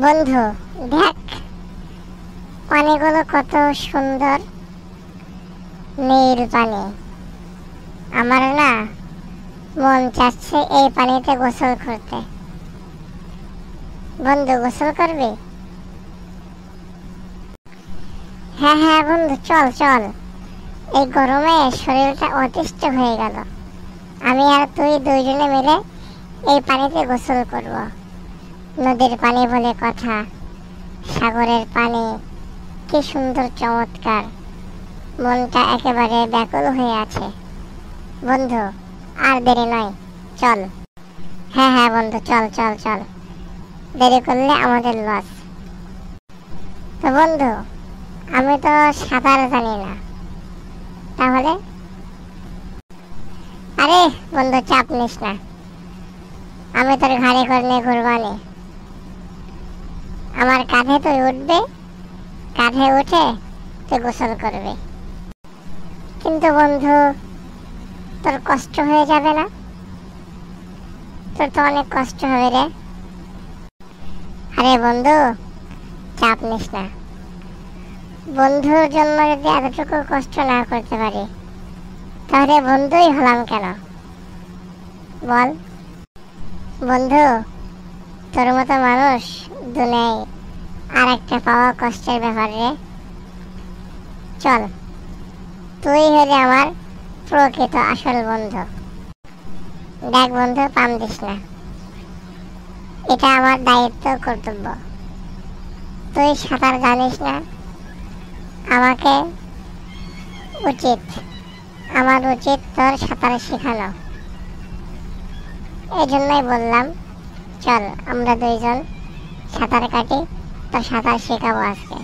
বন্ধু, দেখ পানিগুলো কত সুন্দর নীল পানি। আমার না মন চাচ্ছে এই পানিতে গোসল করতে। বন্ধু, গোসল করবি? হ্যাঁ হ্যাঁ বন্ধু, চল চল। এই গরমে শরীরটা অতিষ্ঠ হয়ে গেল। আমি আর তুই দুইজনে মিলে এই পানিতে গোসল করব। নদীর পানি বলে কথা, সাগরের পানি কি সুন্দর, চমৎকার। মনটা একেবারে ব্যাকুল হয়ে আছে। বন্ধু, আর দেরি নয়, চল। হ্যাঁ হ্যাঁ বন্ধু, চল চল চল, দেরি করলে আমাদের লস। তো বন্ধু, আমি তো সাঁতার জানি না, তাহলে? আরে বন্ধু, চাপ নিস না, আমি তোর ঘাড়ে করে নিয়ে ঘুরবানি। আমার কাঁধে তুই উঠবে, কাঁধে উঠে তুই গোসল করবে। কিন্তু বন্ধু, তোর কষ্ট হয়ে যাবে না? তোর তো অনেক কষ্ট হবে রে। আরে বন্ধু, চাপ নিস না। বন্ধুর জন্য যদি এতটুকু কষ্ট না করতে পারি, তাহলে বন্ধুই হলাম কেন, বল? বন্ধু, তোর মতো মানুষ দুনিয়ায় আর একটা পাওয়া কষ্টের ব্যাপার রে। চল, তুই হলে আমার প্রকৃত আসল বন্ধু। দেখ বন্ধু, পাম দিস না, এটা আমার দায়িত্ব, কর্তব্য। তুই সাঁতার জানিস না, আমাকে আমার উচিত তোর সাঁতার শেখানো। এই জন্যই বললাম, চল আমরা দুইজন সাঁতার কাটি, তো সাঁতার শেখাবো আজকে।